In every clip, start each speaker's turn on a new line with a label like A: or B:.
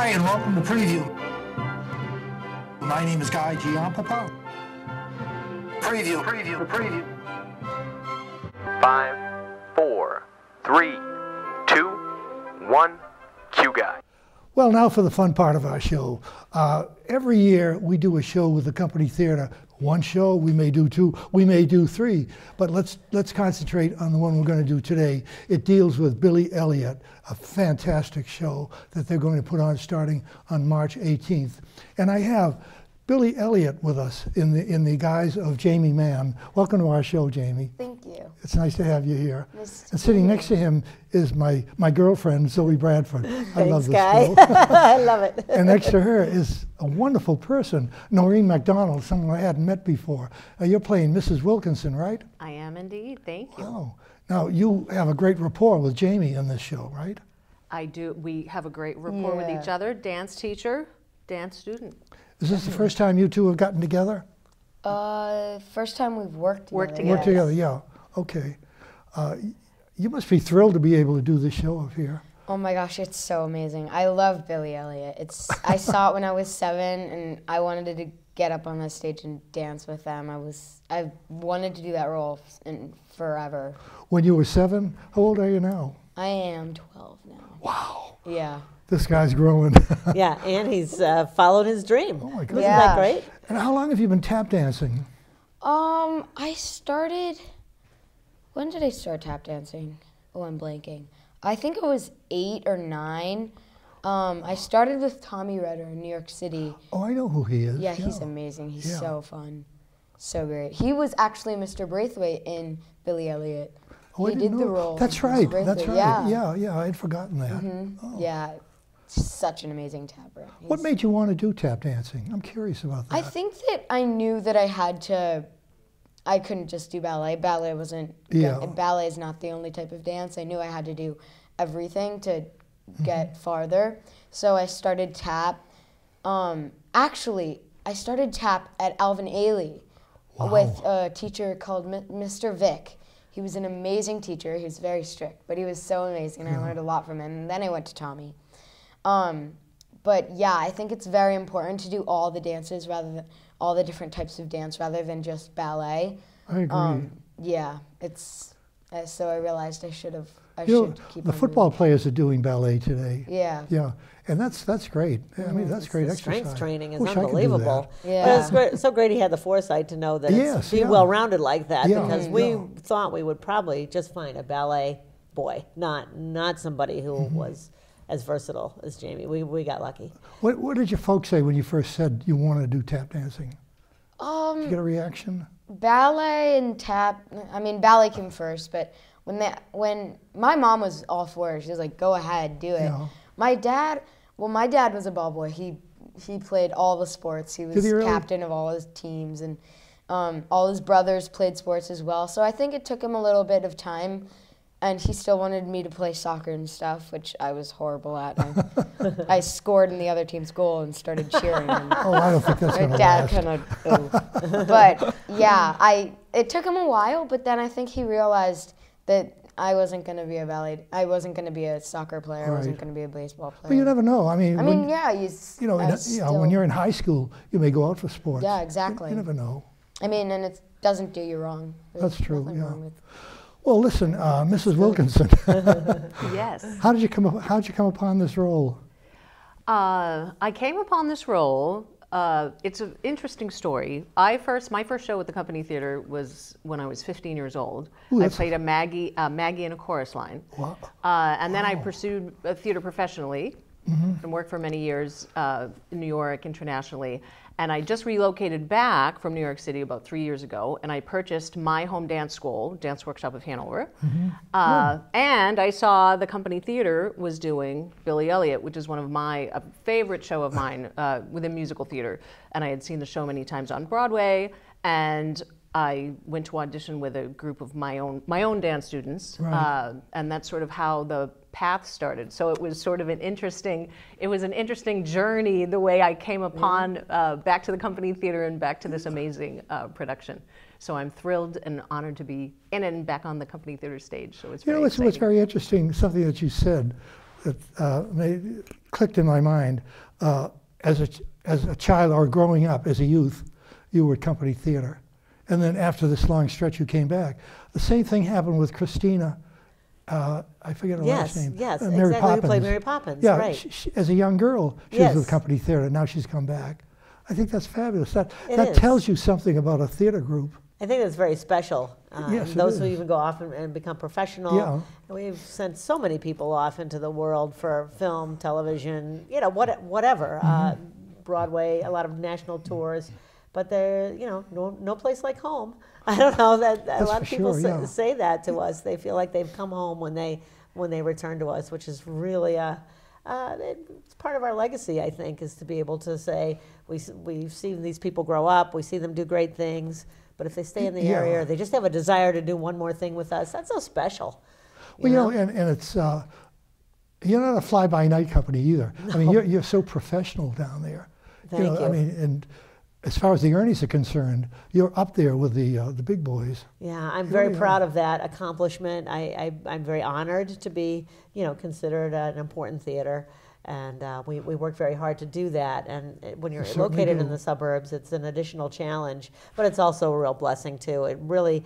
A: Hi, and welcome to Preview. My name is Giampapa. Preview.
B: 5, 4, 3, 2, 1, cue guy.
C: Well, now for the fun part of our show. Every year we do a show with the company theater. One show, we may do two, we may do three, but let's concentrate on the one we're going to do today. It deals with Billy Elliot, a fantastic show that they're going to put on starting on March 18th. And I have Billy Elliot with us in the guise of Jamie Mann. Welcome to our show, Jamie.
D: Thank you.
C: It's nice to have you here.
D: Nice to
C: and sitting
D: be
C: next to him is my girlfriend, Zoe Bradford. I love this
D: Guy.
C: girl.
D: I love it.
C: And next to her is a wonderful person, Noreen MacDonald, someone I hadn't met before. You're playing Mrs. Wilkinson, right?
E: I am indeed. Thank you.
C: Wow. Now, you have a great rapport with Jamie in this show, right?
E: I do. We have a great rapport with each other. Dance teacher, dance student.
C: Is this the first time you two have gotten together?
D: First time we've worked together.
C: Worked together, yeah. Okay. You must be thrilled to be able to do this show up here.
D: Oh my gosh, it's so amazing. I love Billy Elliot. I saw it when I was 7, and I wanted to get up on the stage and dance with them. I wanted to do that role forever.
C: When you were 7, how old are you now?
D: I am 12 now.
C: Wow.
D: Yeah.
C: This guy's growing.
F: Yeah, and he's followed his dream.
C: Oh my goodness.
F: Isn't that great?
C: And how long have you been tap dancing?
D: I started, when did I start tap dancing? Oh, I'm blanking. I think it was 8 or 9. I started with Tommy Redder in New York City.
C: Oh, I know who he is.
D: Yeah, he's amazing. He's so fun. So great. He was actually Mr. Braithwaite in Billy Elliot.
C: Oh,
D: he did the role.
C: That's right.
D: Braithwaite.
C: Yeah, I had forgotten that.
D: Mm-hmm. Yeah, such an amazing tapper.
C: What made you want to do tap dancing? I'm curious about that.
D: I think that I knew that I couldn't just do ballet. Ballet wasn't, ballet is not the only type of dance. I knew I had to do everything to get farther. So I started tap. Actually, I started tap at Alvin Ailey with a teacher called Mr. Vick. He was an amazing teacher. He was very strict, but he was so amazing, and I learned a lot from him. And then I went to Tommy. But yeah, I think it's very important to do all the dances rather than all the different types of dance rather than just ballet.
C: I agree.
D: Yeah, so I realized I should keep
C: the
D: on
C: football
D: doing
C: players are doing ballet today.
D: Yeah.
C: Yeah, and that's great. I mean, that's great
F: The
C: exercise.
F: strength training is
C: Wish I could do
F: unbelievable.
C: that.
D: Yeah.
F: But it's great, so great he had the foresight to know that it's be well-rounded like that, because we thought we would probably just find a ballet boy, not somebody who was as versatile as Jamie. We got lucky.
C: What did your folks say when you first said you wanted to do tap dancing? Did you get a reaction?
D: Ballet and tap. I mean, ballet came first, but when my mom was all for it, she was like, "Go ahead, do it."
C: Yeah.
D: My dad was a ball boy. He played all the sports. He was captain of all his teams, and all his brothers played sports as well. So I think it took him a little bit of time. And he still wanted me to play soccer and stuff, which I was horrible at. I scored in the other team's goal and started cheering. And
C: Oh, I don't think that's going
D: my
C: to
D: dad
C: last.
D: kind of, but yeah, it took him a while, but then I think he realized that I wasn't going to be I wasn't going to be a soccer player. I wasn't going to be a baseball player.
C: But you never know. I mean, when you're in high school, you may go out for sports.
D: Yeah, exactly.
C: You never know.
D: I mean, and it doesn't do you wrong.
C: That's true.
D: Nothing wrong with.
C: Well, listen, Mrs. Wilkinson.
E: Yes.
C: How'd you come upon this role?
E: I came upon this role. It's an interesting story. My first show at the Company Theater was when I was 15 years old. I played a Maggie in a chorus line.
C: Wow.
E: And then I pursued theater professionally and worked for many years in New York, internationally. And I just relocated back from New York City about 3 years ago, and I purchased my home dance school, Dance Workshop of Hanover. And I saw the Company Theater was doing Billy Elliot, which is one of my favorite show of mine within musical theater. And I had seen the show many times on Broadway, and I went to audition with a group of my own dance students, and that's sort of how the path started. So it was sort of an interesting journey, the way I came upon back to the Company Theater and back to this amazing production. So I'm thrilled and honored to be in and back on the Company Theater stage. So it's very exciting.
C: What's very interesting, something that you said, that clicked in my mind. As a child or growing up as a youth, you were at company theater. And then after this long stretch, you came back. The same thing happened with Christina. I forget her last name.
F: Yes,
C: Mary
F: exactly.
C: Poppins.
F: Who played Mary Poppins,
C: yeah,
F: right.
C: As a young girl, she was with company theater. Now she's come back. I think that's fabulous. That tells you something about a theater group.
F: I think that's very special.
C: Yes,
F: those who even go off and become professional.
C: Yeah.
F: And we've sent so many people off into the world for film, television, you know, whatever. Broadway, a lot of national tours. But they're, you know, no place like home. I don't know that a lot of people say that to us. They feel like they've come home when they return to us, which is really it's part of our legacy, I think, is to be able to say we've seen these people grow up, we see them do great things, but if they stay in the area or they just have a desire to do one more thing with us, that's so special.
C: You know, and it's you're not a fly-by-night company either. No. I mean, you're so professional down there.
F: Thank you.
C: I mean, and as far as the earnings are concerned, you're up there with the big boys.
F: Yeah, I'm very proud of that accomplishment. I'm very honored to be, you know, considered an important theater, and we work very hard to do that. And when you're located in the suburbs, it's an additional challenge, but it's also a real blessing too. It really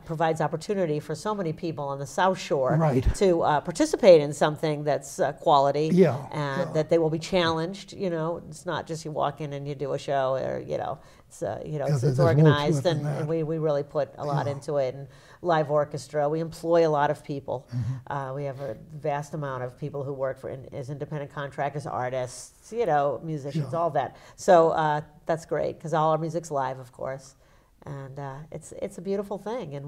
F: provides opportunity for so many people on the South Shore to participate in something that's quality, and that they will be challenged. You know, it's not just you walk in and you do a show, or it's organized, and we really put a lot into it. And live orchestra, we employ a lot of people. We have a vast amount of people who work as independent contractors, artists, you know, musicians, all that. So that's great, because all our music's live, of course, and it's a beautiful thing. And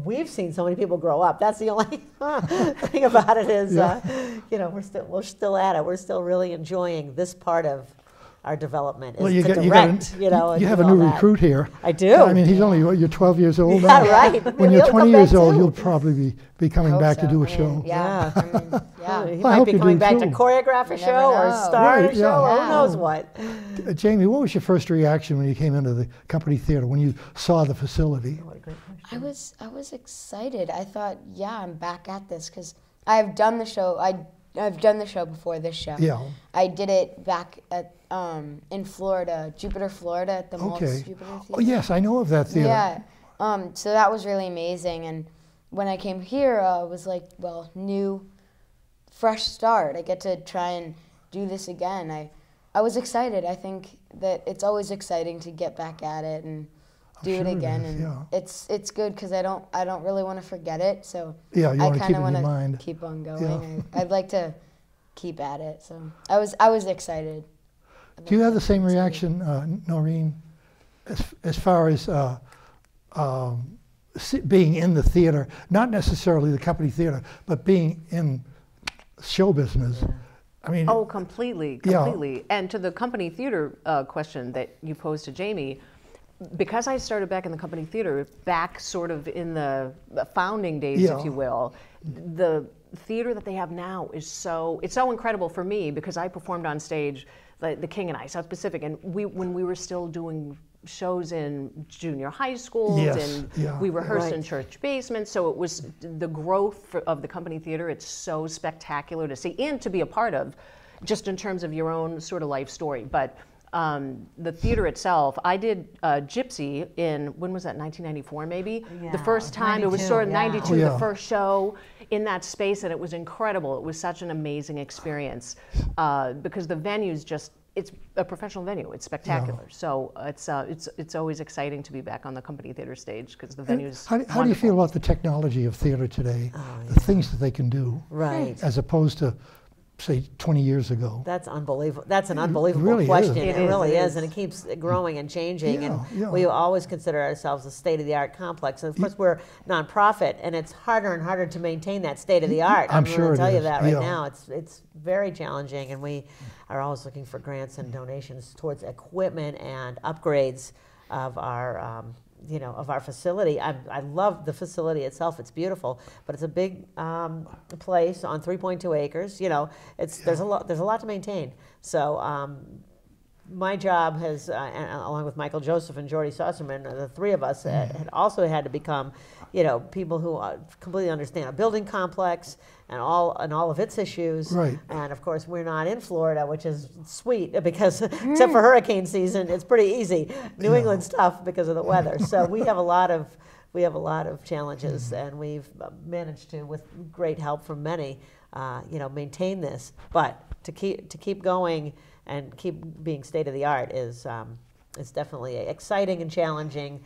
F: we've seen so many people grow up. That's the only thing about it is, you know, we're still at it. We're still really enjoying this part of our development.
C: Well,
F: you have
C: a new recruit here.
F: I do.
C: I mean, he's only, you're 12 years old now.
F: Yeah, right.
C: When you're 20 years old, you'll probably be coming back to do a show.
F: Yeah. He might be coming back to choreograph a show or star a show or who knows what.
C: Jamie, what was your first reaction when you came into the company theater, when you saw the facility?
F: What a great question.
D: I was excited. I thought, I'm back at this, because I've done the show. I've done the show before this show.
C: Yeah.
D: I did it back at in Florida, Jupiter, Florida, at the Maltz Jupiter Theater.
C: Oh yes, I know of that theater.
D: Yeah. So that was really amazing. And when I came here, I was like, well, new, fresh start. I get to try and do this again. I was excited. I think that it's always exciting to get back at it and do it again. And it's good, because I don't really want to forget it. So
C: you
D: I kind of
C: want to
D: keep on going. I'd like to keep at it. So I was excited.
C: Do you have the same reaction, Noreen, as far as being in the theater, not necessarily the company theater, but being in show business? I mean,
E: completely. And to the company theater question that you posed to Jamie, because I started back in the company theater, back sort of in the founding days, if you will, the theater that they have now is it's so incredible for me, because I performed on stage, the King and I, South Pacific, and when we were still doing shows in junior high schools, and we rehearsed in church basements. So it was the growth of the company theater. It's so spectacular to see and to be a part of, just in terms of your own sort of life story. But the theater itself, I did Gypsy in, when was that, 1994 maybe? The first time, 92, it was sort of 92, the first show in that space, and it was incredible. It was such an amazing experience, because the venue's it's a professional venue. It's spectacular. So it's always exciting to be back on the company theater stage, because the venue's
C: How do you feel about the technology of theater today, the things that they can do, as opposed to, say, 20 years ago?
F: That's unbelievable. That's an unbelievable question. It really is, and it keeps growing and changing. And we always consider ourselves a state-of-the-art complex. And of course, we're nonprofit, and it's harder and harder to maintain that state-of-the-art. I'm sure going to tell you that right now. It's very challenging, and we are always looking for grants and donations towards equipment and upgrades of our of our facility. I love the facility itself. It's beautiful, but it's a big place on 3.2 acres. You know, there's a lot to maintain. So my job has, along with Michael Joseph and Jordy Saucerman, the three of us had also had to become people who completely understand a building complex and all of its issues.
C: Right.
F: And of course, we're not in Florida, which is sweet because except for hurricane season, it's pretty easy. New England's tough because of the weather. So we have a lot of challenges, and we've managed to, with great help from many, maintain this. But to keep going and keep being state of the art is definitely exciting and challenging.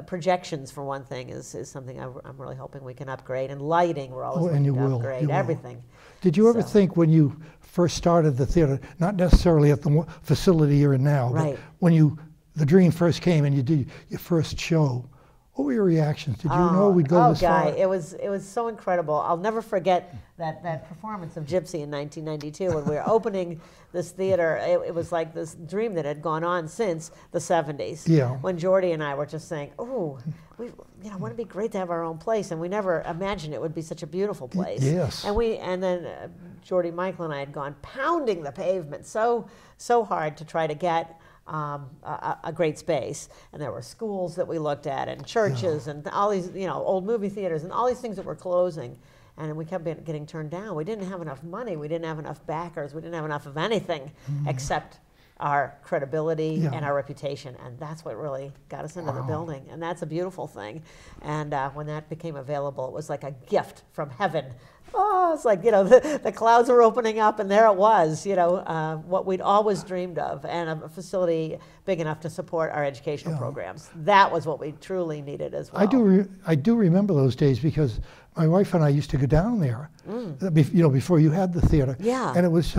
F: Projections, for one thing, is something I'm really hoping we can upgrade. And lighting, we're always looking to upgrade everything.
C: Did you ever think when you first started the theater, not necessarily at the facility you're in now, but when the dream first came and you did your first show, what were your reactions? Did you know we'd go this far?
F: It was so incredible. I'll never forget that performance of Gypsy in 1992 when we were opening this theater. It was like this dream that had gone on since the 70s. Yeah. When Jordy and I were just saying, wouldn't it be great to have our own place? And we never imagined it would be such a beautiful place.
C: Yes.
F: And then Jordy, Michael, and I had gone pounding the pavement so hard to try to get a great space. And there were schools that we looked at, and churches, and all these old movie theaters, and all these things that were closing. And we kept getting turned down. We didn't have enough money. We didn't have enough backers. We didn't have enough of anything except our credibility and our reputation. And that's what really got us into the building. And that's a beautiful thing. And when that became available, it was like a gift from heaven. Oh, it's like, the clouds were opening up, and there it was, what we'd always dreamed of, and a facility big enough to support our educational programs. That was what we truly needed as well.
C: I do remember those days because my wife and I used to go down there, before you had the theater.
F: Yeah.
C: And it was,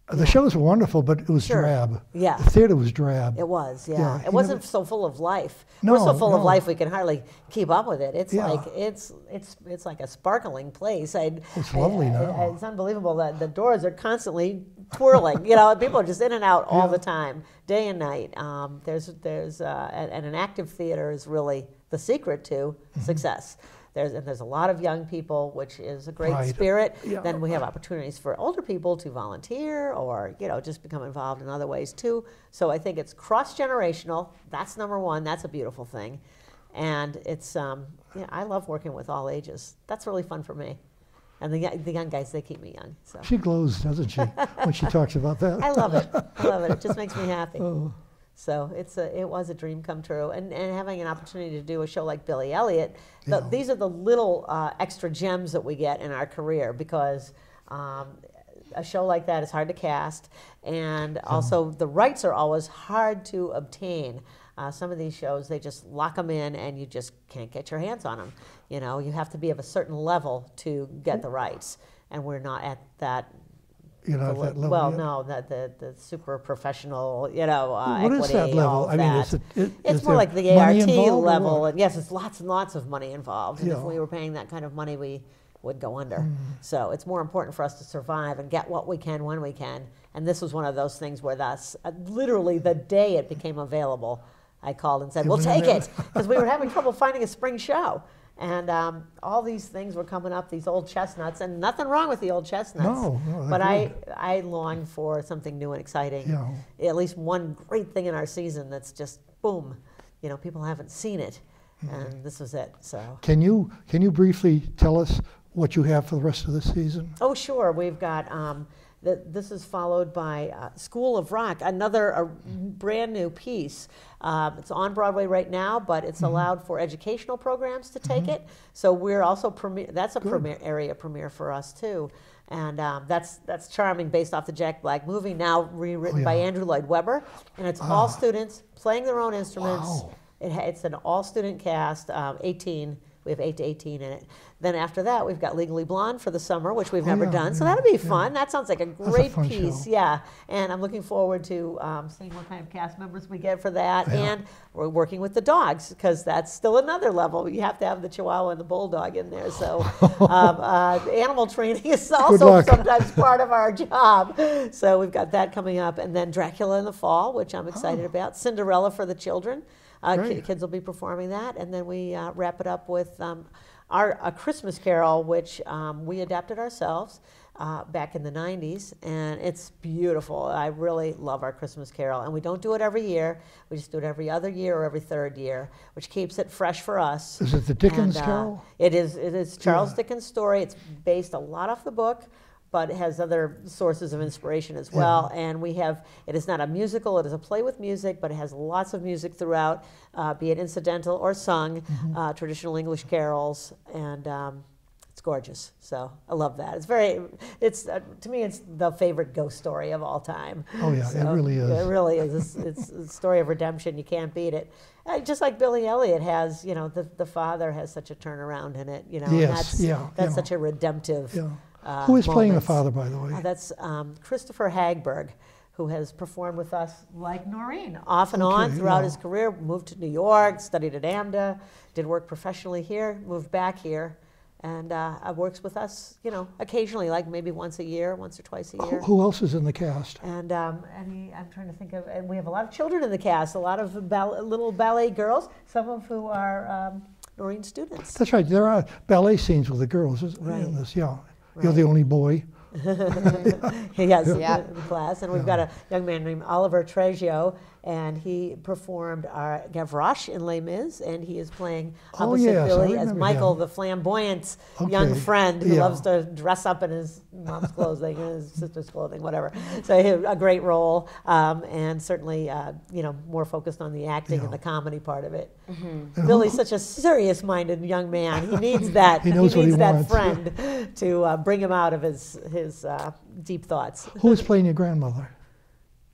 C: the shows were wonderful, but it was drab.
F: Yeah.
C: The theater was drab.
F: It was, yeah. It wasn't so full of life.
C: No,
F: we're so full of life we can hardly keep up with it. It's like it's like a sparkling place.
C: It's lovely now.
F: It's unbelievable that the doors are constantly twirling. People are just in and out all the time, day and night. There's and an active theater is really the secret to success. There's a lot of young people, which is a great spirit. Yeah. Then we have opportunities for older people to volunteer or just become involved in other ways too. So I think it's cross-generational. That's number one. That's a beautiful thing, and it's I love working with all ages. That's really fun for me. And the young guys, they keep me young. So.
C: She glows, doesn't she, when she talks about that?
F: I love it. I love it. It just makes me happy. Oh. So it was a dream come true, and having an opportunity to do a show like Billy Elliot, these are the little extra gems that we get in our career, because a show like that is hard to cast, and also the rights are always hard to obtain. Some of these shows, they just lock them in, and you just can't get your hands on them. You have to be of a certain level to get the rights, and we're not at that.
C: At that level.
F: Well, no, the super professional,
C: what
F: equity.
C: What is that level? I mean,
F: it's more like the ART level, and yes, it's lots and lots of money involved. And if we were paying that kind of money, we would go under. So it's more important for us to survive and get what we can when we can. And this was one of those things where that's literally the day it became available, I called and said, "We'll take it," because we were having trouble finding a spring show. And all these things were coming up, these old chestnuts, and nothing wrong with the old chestnuts.
C: No,
F: but I long for something new and exciting. At least one great thing in our season that's just boom. People haven't seen it, and this was it. So
C: can you briefly tell us what you have for the rest of the season?
F: Oh, sure. We've got. This is followed by School of Rock, another brand new piece. It's on Broadway right now, but it's allowed for educational programs to take it. So we're also that's a area premiere for us too, and that's charming, based off the Jack Black movie, now rewritten by Andrew Lloyd Webber, and it's all students playing their own instruments.
C: Wow.
F: It's an all-student cast, 18. We have 8 to 18 in it. Then after that, we've got Legally Blonde for the summer, which we've never done. So that'll be fun. That sounds like a great piece. Show. Yeah. And I'm looking forward to seeing what kind of cast members we get for that. And we're working with the dogs, because that's still another level. You have to have the Chihuahua and the Bulldog in there. So animal training is also sometimes part of our job. So we've got that coming up. And then Dracula in the fall, which I'm excited about. Cinderella for the children. Kids will be performing that, and then we wrap it up with A Christmas Carol, which we adapted ourselves. back in the 90s, and it's beautiful. I really love our Christmas Carol, and we don't do it every year. We just do it every other year or every third year, which keeps it fresh for us.
C: Is it the Dickens Carol?
F: It is Charles Dickens' story. It's based a lot off the book, but it has other sources of inspiration as well. And it is not a musical, it is a play with music, but it has lots of music throughout, be it incidental or sung, traditional English carols, and it's gorgeous. So I love that. To me, it's the favorite ghost story of all time.
C: Oh yeah,
F: so
C: it really is.
F: It really is. It's a story of redemption. You can't beat it. Just like Billy Elliot has, the father has such a turnaround in it,
C: Yes,
F: that's such a redemptive
C: Who is playing the
F: moment.
C: father, by the way?
F: That's Christopher Hagberg, who has performed with us like Noreen, off and on throughout his career. Moved to New York, studied at AMDA, did work professionally here, moved back here, and works with us, occasionally, like maybe once a year, once or twice a year.
C: Who else is in the cast?
F: And I'm trying to think of, and we have a lot of children in the cast, a lot of little ballet girls, some of who are Noreen students.
C: That's right. There are ballet scenes with the girls in this. Yeah, you're the only boy.
F: Yes, in the class, and we've got a young man named Oliver Treggio, and he performed our Gavroche in Les Mis, and he is playing opposite Billy as Michael, the flamboyant young friend who loves to dress up in his mom's clothing, his sister's clothing, whatever. So he had a great role, and certainly more focused on the acting and the comedy part of it. Billy's such a serious-minded young man. He needs that.
C: He knows what he
F: that
C: wants.
F: friend to bring him out of his deep thoughts.
C: Who is playing your grandmother?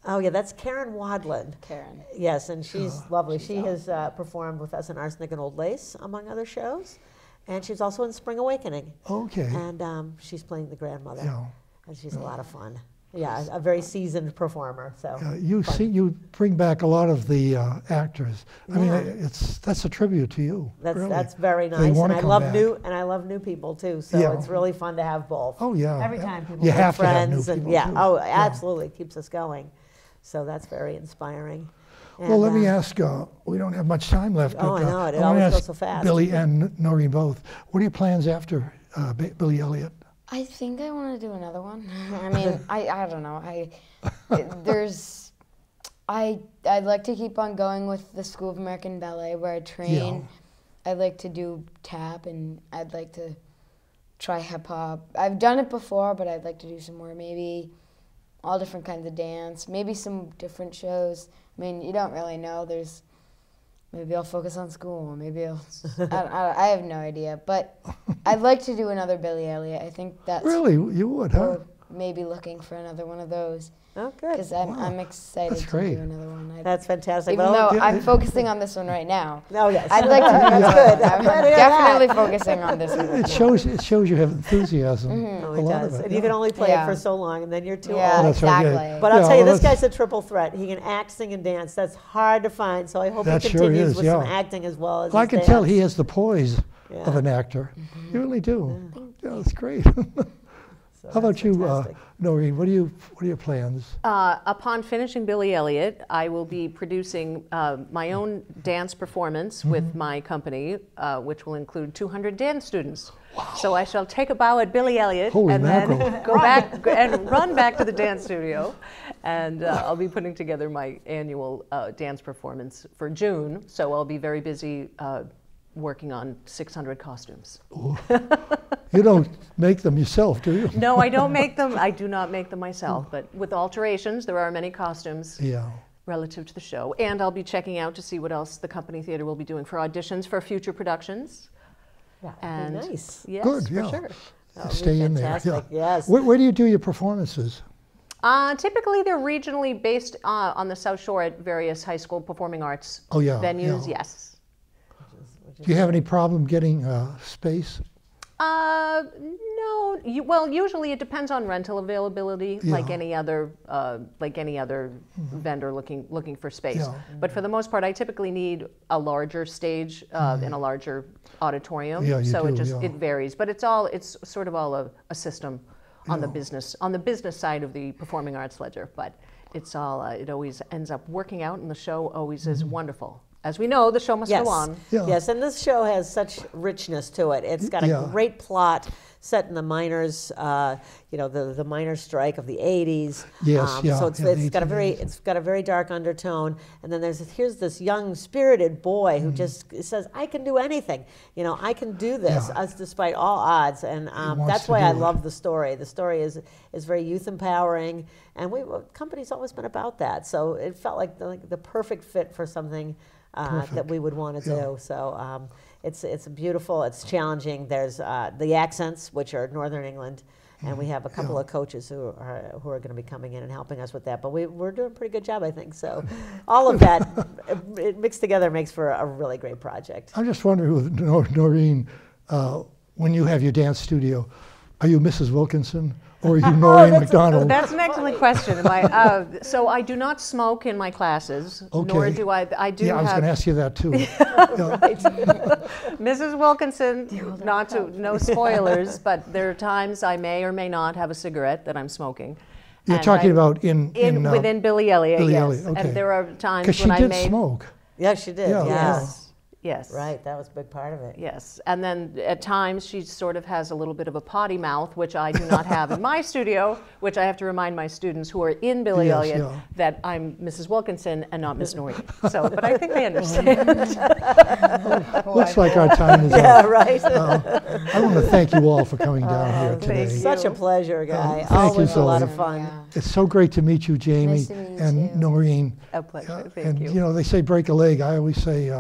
F: Oh yeah, that's Karen Wadland.
D: Karen.
F: Yes, and she's lovely. She has performed with us in Arsenic and Old Lace, among other shows, and she's also in Spring Awakening.
C: Okay.
F: And she's playing the grandmother, and she's a lot of fun. Yeah, a very seasoned performer. So
C: you bring back a lot of the actors. I mean, that's a tribute to you.
F: That's very nice, and I love new people too. So it's really fun to have both.
C: Oh yeah.
F: Every time people
C: you
F: make
C: have
F: friends,
C: to have new people
F: and
C: too.
F: Absolutely, it keeps us going. So that's very inspiring. And,
C: well, let me ask. We don't have much time left.
F: Oh,
C: but,
F: I know it.
C: I
F: Always
C: ask
F: goes so fast.
C: Billy and Noreen both. What are your plans after Billy Elliot?
D: I think I want to do another one. I mean, I don't know. I'd like to keep on going with the School of American Ballet where I train. I'd like to do tap, and I'd like to try hip hop. I've done it before, but I'd like to do some more. Maybe all different kinds of dance. Maybe some different shows. I mean, you don't really know. Maybe I'll focus on school. Maybe I have no idea. But I'd like to do another Billy Elliot. I think that's...
C: Really? You would, huh?
D: Or maybe looking for another one of those.
F: Oh, good.
D: Because I'm excited to do another one.
F: That's fantastic.
D: Even though I'm focusing on this one right now.
F: Oh, yes.
D: I'd like to...
F: That's good.
D: I'm definitely focusing on this one.
C: It shows you have enthusiasm.
F: Oh, it does. And you can only play it for so long, and then you're too old.
C: That's
D: exactly.
C: Right,
F: But I'll tell you, this guy's a triple threat. He can act, sing, and dance. That's hard to find. So I hope he continues with some acting as well as
C: I can tell he has the poise of an actor. You really do. Yeah, that's great. How about you, Noreen? What are your plans?
E: Upon finishing Billy Elliot, I will be producing my own dance performance with my company, which will include 200 dance students. Wow. So I shall take a bow at Billy Elliot then go back and run back to the dance studio, and I'll be putting together my annual dance performance for June. So I'll be very busy working on 600 costumes.
C: You don't make them yourself, do you?
E: No, I don't make them. I do not make them myself, but with alterations, there are many costumes relative to the show. And I'll be checking out to see what else the Company Theater will be doing for auditions for future productions.
F: That would be nice.
E: Yes,
C: Good,
E: for sure.
C: Stay in there. Yeah.
F: Yes.
C: Where do you do your performances?
E: Typically, they're regionally based on the South Shore at various high school performing arts venues, yes.
C: Do you have any problem getting space?
E: No. Well, usually it depends on rental availability, like any other vendor looking for space.
C: Yeah.
E: But for the most part, I typically need a larger stage in a larger auditorium.
C: Yeah,
E: so
C: do,
E: it varies. But it's sort of all a system on the business side of the performing arts ledger. But it's all it always ends up working out, and the show always is wonderful. As we know, the show must go on.
F: Yes, and this show has such richness to it. It's got a great plot, set in the miners, the miners' strike of the '80s.
C: Yes, yeah.
F: So it's got a very dark undertone. And then here's this young, spirited boy who just says, "I can do anything. I can do this, despite all odds." And that's why I love the story. The story is very youth empowering, and company's always been about that. So it felt like the perfect fit for something that we would want to do. So it's beautiful. It's challenging. There's the accents, which are Northern England, and we have a couple of coaches who are going to be coming in and helping us with that. But we're doing a pretty good job, I think. So all of that it mixed together makes for a really great project.
C: I'm just wondering, with Noreen, when you have your dance studio, are you Mrs. Wilkinson? Or are you Noreen MacDonald?
E: That's an excellent question. So I do not smoke in my classes, nor do I do
C: I was going to ask you that too.
E: Mrs. Wilkinson, no spoilers, but there are times I may or may not have a cigarette that I'm smoking.
C: You're talking about
E: within Billy Elliot,
C: Billy
E: yes.
C: Elliot, okay.
E: And there are times
C: when
E: I
C: did smoke.
F: Yeah, she did. Yes.
E: Yes.
F: Right, that was a big part of it.
E: Yes, and then at times she sort of has a little bit of a potty mouth, which I do not have in my studio, which I have to remind my students who are in Billy Elliot that I'm Mrs. Wilkinson and not Miss Noreen. So, but I think they understand.
C: Looks like our time is up.
F: Yeah, right.
C: I want to thank you all for coming down here today.
F: Such a pleasure, Guy.
C: Always
F: a lot of fun.
D: Yeah.
C: It's so great to meet you, Jamie,
D: Nice to meet you
C: and
D: too.
C: Noreen.
E: A pleasure, thank you.
C: And they say break a leg. I always say,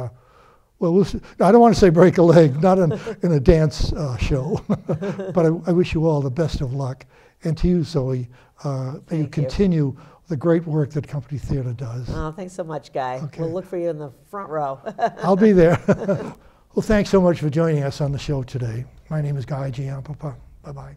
C: well, I don't want to say break a leg, not in a dance show, but I wish you all the best of luck. And to you, Zoe, may you continue the great work that Company Theater does.
F: Oh, thanks so much, Guy.
C: Okay.
F: We'll look for you in the front row.
C: I'll be there. Well, thanks so much for joining us on the show today. My name is Guy Giampapa. Bye-bye.